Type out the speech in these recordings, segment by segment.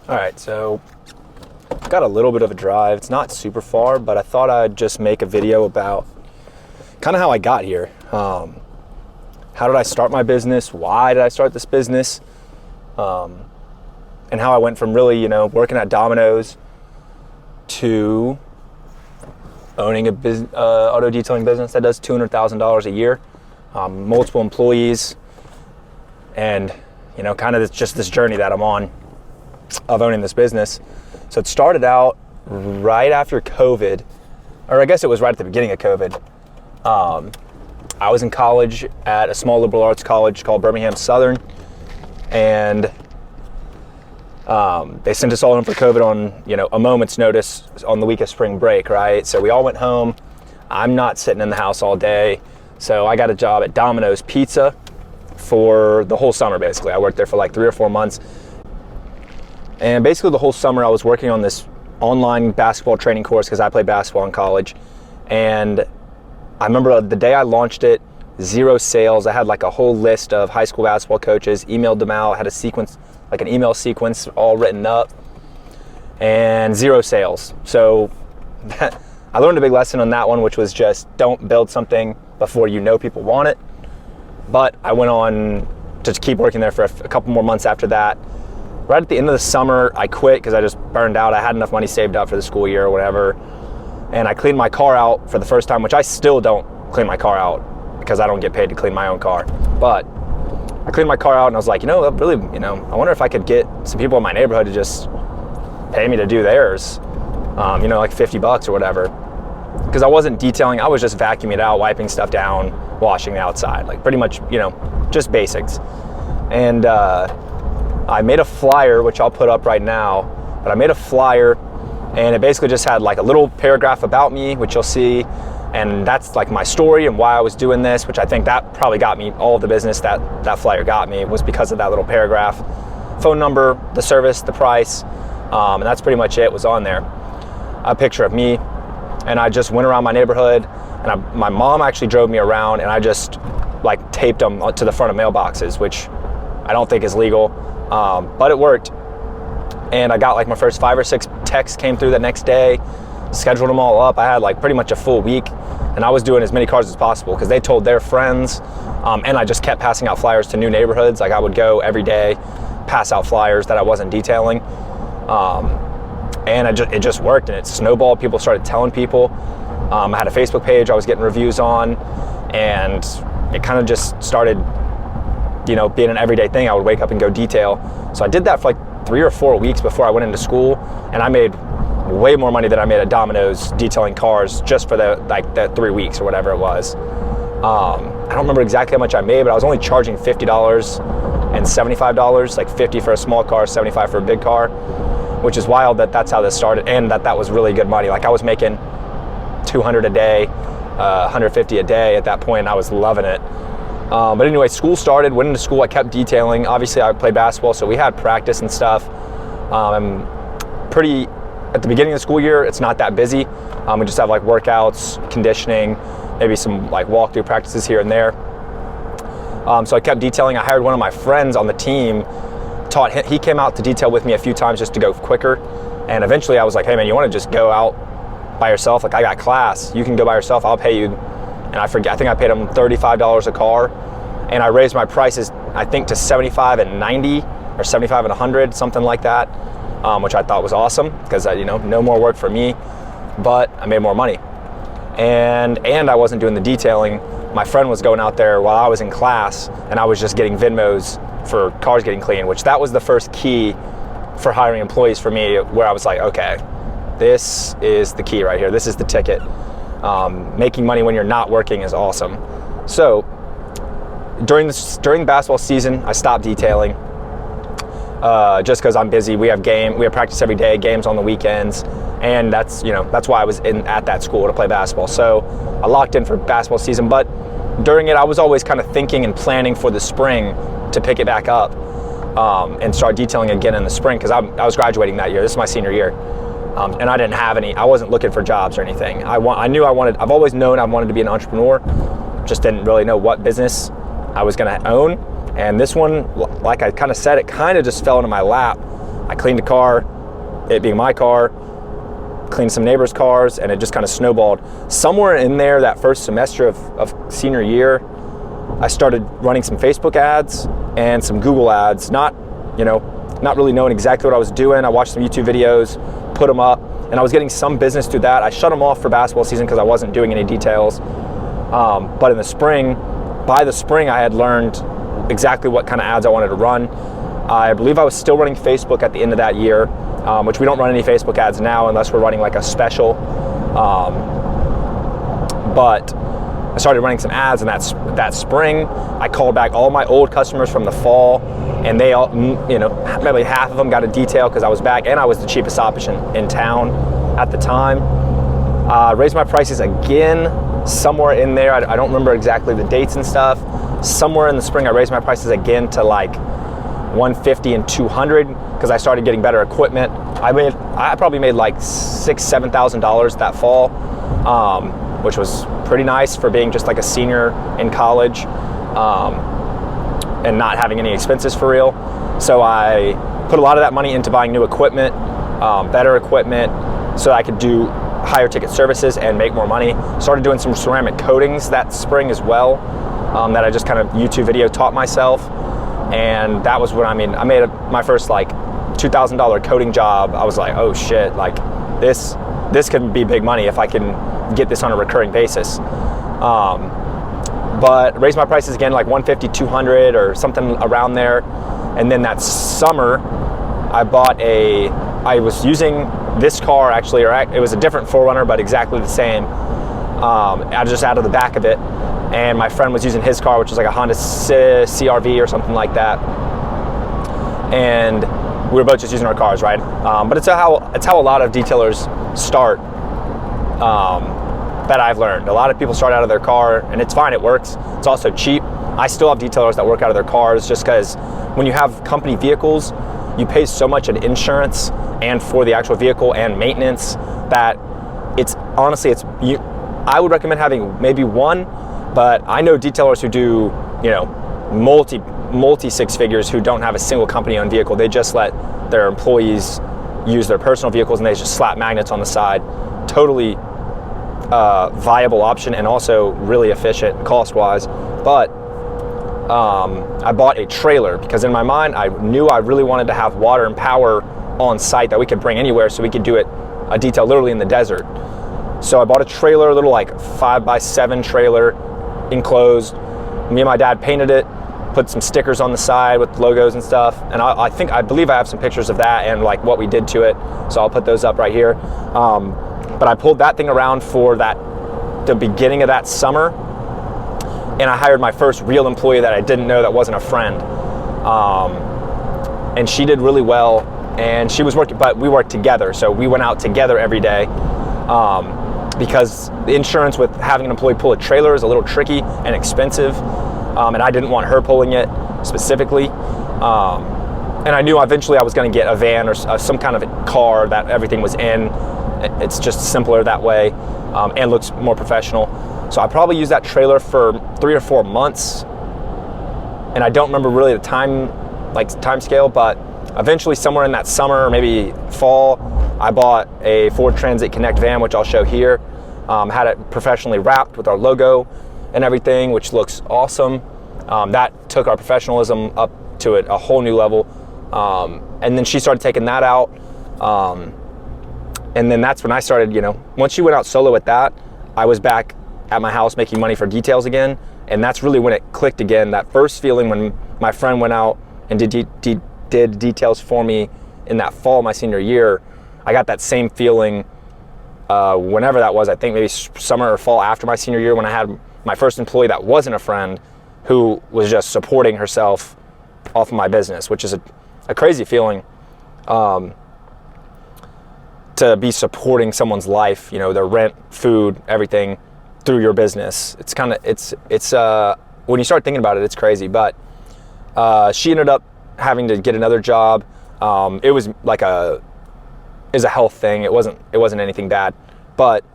All right, so I've got a little bit of a drive. It's not super far, but I thought I'd just make a video about kind of how I got here. How did I start my business? Why did I start this business? And how I went from really, working at Domino's to owning a auto detailing business that does $200,000 a year, multiple employees, and kind of just this journey that I'm on of owning this business. So it started out right after COVID, or I guess it was right at the beginning of COVID. I was in college at a small liberal arts college called Birmingham Southern, and they sent us all in for COVID on, a moment's notice on the week of spring break, right? So we all went home. I'm not sitting in the house all day. So I got a job at Domino's Pizza for the whole summer, basically. I worked there for like 3 or 4 months. And basically the whole summer I was working on this online basketball training course because I played basketball in college. And I remember the day I launched it, 0 sales. I had like a whole list of high school basketball coaches, emailed them out, had a sequence, like an email sequence all written up, and 0 sales. So I learned a big lesson on that one, which was just don't build something before you know people want it. But I went on to keep working there for a couple more months after that. Right at the end of the summer, I quit because I just burned out. I had enough money saved up for the school year or whatever. And I cleaned my car out for the first time, which I still don't clean my car out because I don't get paid to clean my own car. But I cleaned my car out and I was like, really, I wonder if I could get some people in my neighborhood to just pay me to do theirs, like $50 or whatever. Because I wasn't detailing, I was just vacuuming it out, wiping stuff down, washing the outside, like pretty much, just basics. And I made a flyer, which I'll put up right now, but I made a flyer and it basically just had like a little paragraph about me, which you'll see. And that's like my story and why I was doing this, which I think that probably got me all of the business that flyer got me was because of that little paragraph. Phone number, the service, the price, and that's pretty much it was on there. A picture of me, and I just went around my neighborhood, and my mom actually drove me around, and I just like taped them to the front of mailboxes, which I don't think is legal, but it worked. And I got like my first 5 or 6 texts came through the next day, scheduled them all up. I had like pretty much a full week, and I was doing as many cars as possible because they told their friends, and I just kept passing out flyers to new neighborhoods. Like I would go every day, pass out flyers that I wasn't detailing, and it just worked, and it snowballed. People started telling people. I had a Facebook page I was getting reviews on, and it kind of just started, being an everyday thing. I would wake up and go detail. So I did that for like 3 or 4 weeks before I went into school, and I made way more money than I made at Domino's detailing cars just for the 3 weeks or whatever it was. I don't remember exactly how much I made, but I was only charging $50 and $75, like 50 for a small car, 75 for a big car, which is wild that that's how this started, and that was really good money. Like I was making $200 a day, $150 a day at that point, and I was loving it. But anyway, school started, went into school, I kept detailing. Obviously I played basketball, so we had practice and stuff. At the beginning of the school year, it's not that busy. We just have like workouts, conditioning, maybe some like walkthrough practices here and there. So I kept detailing. I hired one of my friends on the team, he came out to detail with me a few times just to go quicker. And eventually I was like, hey man, you wanna just go out by yourself? Like I got class, you can go by yourself, I'll pay you. And I think I paid him $35 a car. And I raised my prices, I think to 75 and 90 or 75 and 100, something like that. Which I thought was awesome because no more work for me, but I made more money. And I wasn't doing the detailing. My friend was going out there while I was in class, and I was just getting Venmos for cars getting clean, which that was the first key for hiring employees for me, where I was like, okay, this is the key right here. This is the ticket. Making money when you're not working is awesome. So during basketball season, I stopped detailing. Just because I'm busy. We have practice every day, games on the weekends, and that's why I was at that school to play basketball. So I locked in for basketball season, but during it I was always kind of thinking and planning for the spring to pick it back up and start detailing again in the spring, because I was graduating that year. This is my senior year, and I didn't have I wasn't looking for jobs or anything. I've always known I wanted to be an entrepreneur, just didn't really know what business I was going to own. And this one, like I kind of said, it kind of just fell into my lap I cleaned a car, it being my car, cleaned some neighbors' cars, and it just kind of snowballed. Somewhere in there, that first semester of senior year, I started running some Facebook ads and some Google ads, not really knowing exactly what I was doing. I watched some YouTube videos, put them up, and I was getting some business through that. I shut them off for basketball season because I wasn't doing any details. But by the spring, I had learned exactly what kind of ads I wanted to run. I believe I was still running Facebook at the end of that year, which we don't run any Facebook ads now unless we're running like a special. But I started running some ads, and that spring, I called back all my old customers from the fall, and they all, maybe half of them got a detail because I was back, and I was the cheapest option in town at the time. Raised my prices again somewhere in there. I don't remember exactly the dates and stuff. Somewhere in the spring, I raised my prices again to like $150 and $200 because I started getting better equipment. I probably made like $6,000-$7,000 that fall, which was pretty nice for being just like a senior in college and not having any expenses for real. So I put a lot of that money into buying new equipment, better equipment, so I could do higher ticket services and make more money. Started doing some ceramic coatings that spring as well, that I just kind of YouTube video taught myself. And that was when I made my first like $2,000 coating job. I was like, oh shit, like this could be big money if I can get this on a recurring basis. But raised my prices again, like $150, $200 or something around there. And then that summer, I was using this car actually, it was a different 4Runner, but exactly the same. I was just out of the back of it. And my friend was using his car, which was like a Honda CR-V or something like that. And we were both just using our cars, right? But it's how a lot of detailers start, that I've learned. A lot of people start out of their car, and it's fine, it works. It's also cheap. I still have detailers that work out of their cars just because when you have company vehicles, you pay so much in insurance and for the actual vehicle and maintenance that I would recommend having maybe one, but I know detailers who do, multi six figures who don't have a single company-owned vehicle. They just let their employees use their personal vehicles, and they just slap magnets on the side. Totally viable option, and also really efficient cost-wise. But I bought a trailer because in my mind, I knew I really wanted to have water and power on site that we could bring anywhere, so we could do a detail literally in the desert. So I bought a trailer, a little like 5x7 trailer, enclosed. Me and my dad painted it, put some stickers on the side with logos and stuff. And I believe I have some pictures of that and like what we did to it. So I'll put those up right here. But I pulled that thing around for the beginning of that summer. And I hired my first real employee that I didn't know that wasn't a friend. And she did really well. And she was working, but we worked together. So we went out together every day. Because the insurance with having an employee pull a trailer is a little tricky and expensive. And I didn't want her pulling it specifically. And I knew eventually I was going to get a van or some kind of a car that everything was in. It's just simpler that way, and looks more professional. So I probably used that trailer for 3 or 4 months. And I don't remember really the time scale, but eventually somewhere in that summer or maybe fall, I bought a Ford Transit Connect van, which I'll show here. Had it professionally wrapped with our logo and everything, which looks awesome. That took our professionalism up to a whole new level. And then she started taking that out. And then that's when I started, once she went out solo with that, I was back at my house making money for details again. And that's really when it clicked again. That first feeling when my friend went out and did details for me in that fall of my senior year, I got that same feeling whenever that was. I think maybe summer or fall after my senior year when I had my first employee that wasn't a friend who was just supporting herself off of my business, which is a crazy feeling, to be supporting someone's life, their rent, food, everything through your business. It's when you start thinking about it, it's crazy. But she ended up having to get another job. It was like a health thing. It wasn't anything bad, but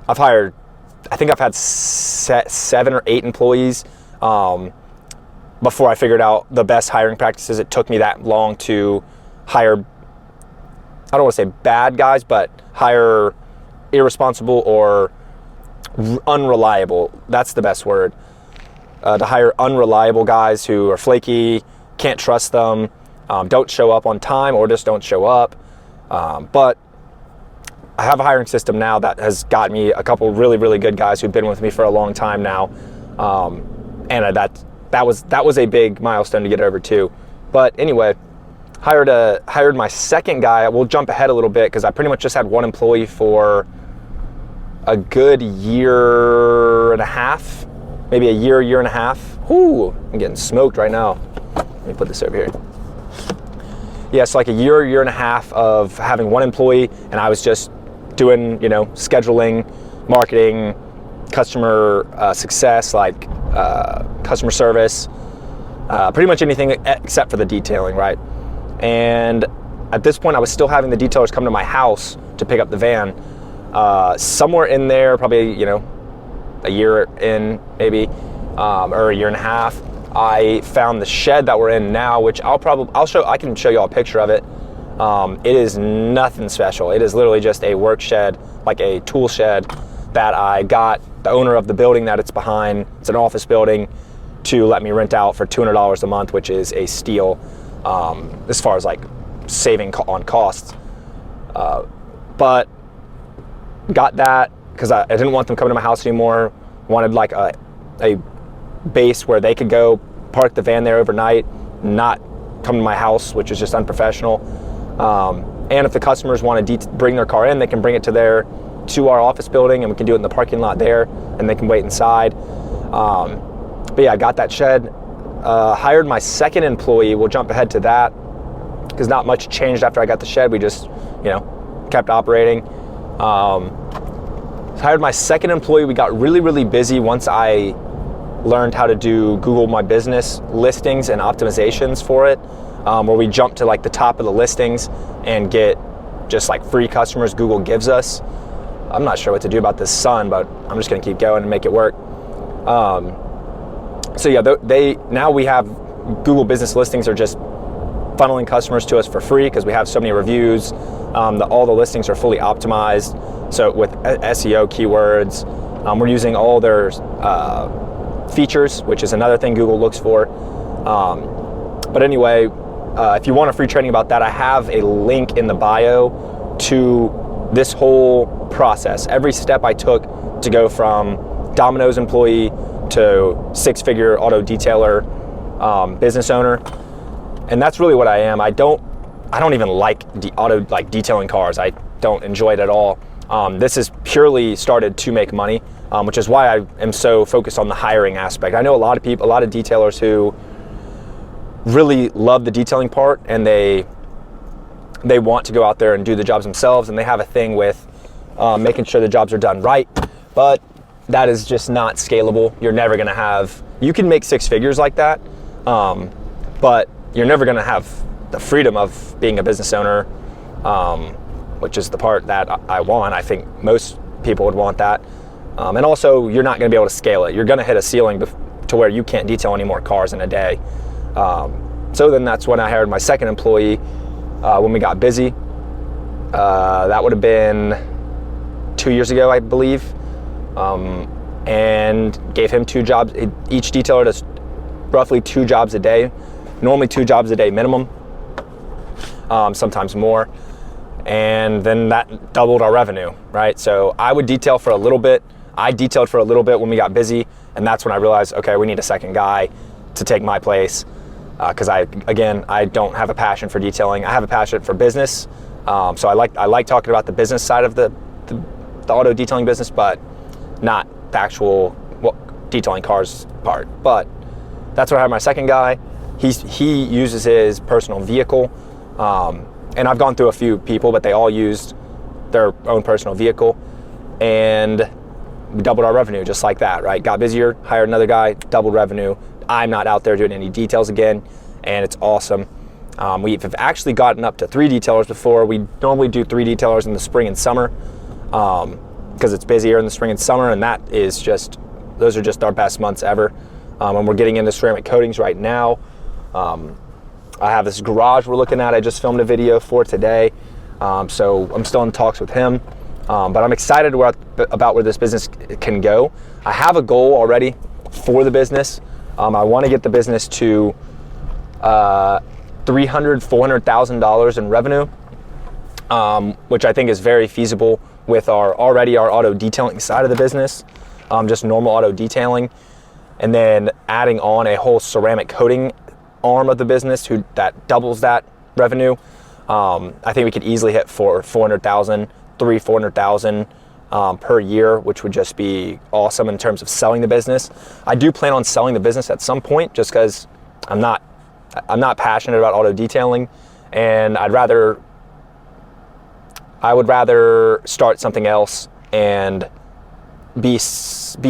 I've had 7 or 8 employees before I figured out the best hiring practices. It took me that long to hire, I don't want to say bad guys, but hire irresponsible or unreliable. That's the best word. To hire unreliable guys who are flaky, can't trust them, don't show up on time or just don't show up. But I have a hiring system now that has got me a couple really, really good guys who've been with me for a long time now. And that was a big milestone to get over too. But anyway, hired my second guy. We'll jump ahead a little bit because I pretty much just had one employee for a good year and a half, maybe a year and a half. Ooh, I'm getting smoked right now. Let me put this over here. Yeah, so like a year and a half of having one employee, and I was just doing, scheduling, marketing, customer success, like customer service, pretty much anything except for the detailing, right? And at this point, I was still having the detailers come to my house to pick up the van. Somewhere in there, probably, a year in maybe, or a year and a half, I found the shed that we're in now, which I can show you all a picture of it. It is nothing special. It is literally just a work shed, like a tool shed that I got the owner of the building that it's behind. It's an office building, to let me rent out for $200 a month, which is a steal as far as like saving on costs. But got that because I didn't want them coming to my house anymore. Wanted like a base where they could go park the van there overnight, not come to my house, which is just unprofessional. And if the customers want to bring their car in, they can bring it to our office building, and we can do it in the parking lot there, and they can wait inside. But yeah, I got that shed. Hired my second employee. We'll jump ahead to that because not much changed after I got the shed. We just, kept operating. Hired my second employee. We got really, really busy once I learned how to do Google My Business listings and optimizations for it, where we jump to like the top of the listings and get just like free customers Google gives us. I'm not sure what to do about this sun, but I'm just gonna keep going and make it work. So yeah, now we have Google Business listings are just funneling customers to us for free because we have so many reviews. All the listings are fully optimized. So with SEO keywords, we're using all their features, which is another thing Google looks for. But anyway, if you want a free training about that, I have a link in the bio to this whole process. Every step I took to go from Domino's employee to six-figure auto detailer business owner. And that's really what I am. I don't even like detailing cars. I don't enjoy it at all. This is purely started to make money, which is why I am so focused on the hiring aspect. I know a lot of detailers who really love the detailing part, and they want to go out there and do the jobs themselves, and they have a thing with making sure the jobs are done right, but that is just not scalable. You're never gonna you can make six figures like that, but you're never gonna have the freedom of being a business owner, which is the part that I want. I think most people would want that. And also, you're not gonna be able to scale it. You're gonna hit a ceiling to where you can't detail any more cars in a day. So then that's when I hired my second employee, when we got busy. That would have been 2 years ago, I believe. And gave him 2 jobs. Each detailer does roughly 2 jobs a day, normally 2 jobs a day minimum, sometimes more. And then that doubled our revenue, right? So I would detail for a little bit. I detailed for a little bit when we got busy, and that's when I realized, okay, we need a second guy to take my place. Because I don't have a passion for detailing. I have a passion for business. So I like talking about the business side of the auto detailing business, but not the actual detailing cars part. But that's where I have my second guy. He uses his personal vehicle, and I've gone through a few people, but they all used their own personal vehicle, and we doubled our revenue just like that, right? Got busier, hired another guy, doubled revenue. I'm not out there doing any details again, and it's awesome. We've actually gotten up to 3 detailers before. We normally do 3 detailers in the spring and summer because it's busier in the spring and summer, and those are just our best months ever. And we're getting into ceramic coatings right now. I have this garage we're looking at. I just filmed a video for today. So I'm still in talks with him. But I'm excited about where this business can go. I have a goal already for the business. I want to get the business to $300,000-$400,000 in revenue, which I think is very feasible with our auto detailing side of the business, just normal auto detailing, and then adding on a whole ceramic coating arm of the business that doubles that revenue. I think we could easily hit for $400,000 per year, which would just be awesome in terms of selling the business. I do plan on selling the business at some point, just because I'm not passionate about auto detailing, and I would rather start something else and be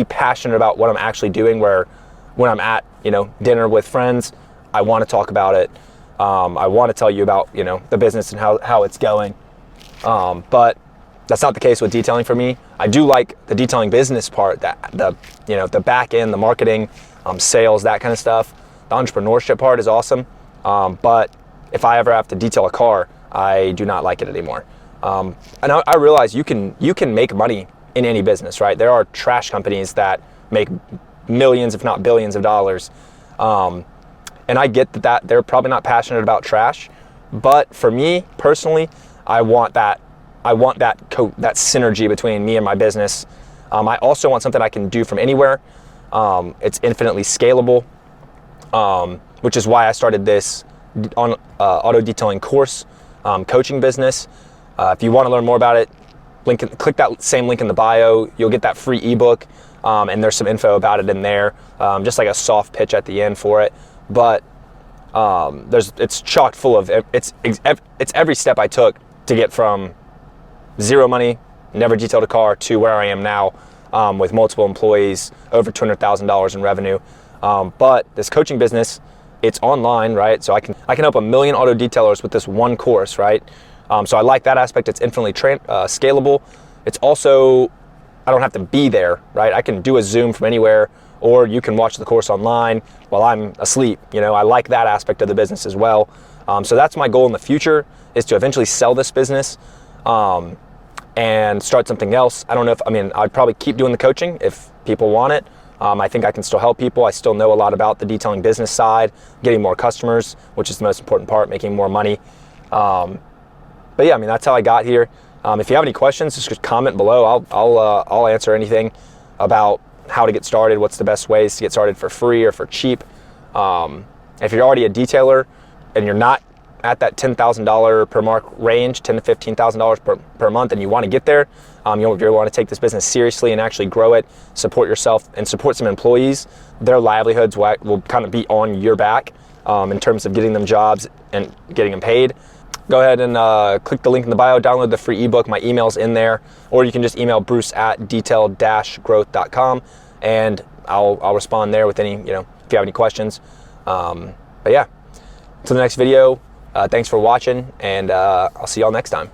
passionate about what I'm actually doing, where when I'm at, dinner with friends, I want to talk about it. I want to tell you about, the business and how it's going. But that's not the case with detailing for me. I do like the detailing business part, the back end, the marketing, sales, that kind of stuff. The entrepreneurship part is awesome. But if I ever have to detail a car, I do not like it anymore. And I realize you can make money in any business, right? There are trash companies that make millions, if not billions of dollars. And I get that they're probably not passionate about trash, but for me personally, I want that synergy between me and my business. I also want something I can do from anywhere. It's infinitely scalable, which is why I started this auto detailing course, coaching business. If you want to learn more about it, click that same link in the bio. You'll get that free ebook, and there's some info about it in there, just like a soft pitch at the end for it. But it's chock full of it's every step I took to get from zero money, never detailed a car, to where I am now, with multiple employees, over $200,000 in revenue. But this coaching business, it's online, right? So I can help 1 million auto detailers with this one course, right? So I like that aspect. It's infinitely scalable. It's also, I don't have to be there, right? I can do a Zoom from anywhere, or you can watch the course online while I'm asleep. I like that aspect of the business as well. So that's my goal in the future, is to eventually sell this business and start something else. I'd probably keep doing the coaching if people want it. I think I can still help people. I still know a lot about the detailing business side, getting more customers, which is the most important part, making more money. But yeah, that's how I got here. If you have any questions, just comment below. I'll answer anything about how to get started, what's the best ways to get started for free or for cheap. If you're already a detailer and you're not at that $10,000 per month range, $10,000 to $15,000 per month, and you want to get there, you want to take this business seriously and actually grow it, support yourself and support some employees, their livelihoods will kind of be on your back in terms of getting them jobs and getting them paid. Go ahead and click the link in the bio, download the free ebook. My email's in there, or you can just email bruce@detail-growth.com, and I'll respond there with any, if you have any questions. But yeah, until the next video, thanks for watching, and I'll see y'all next time.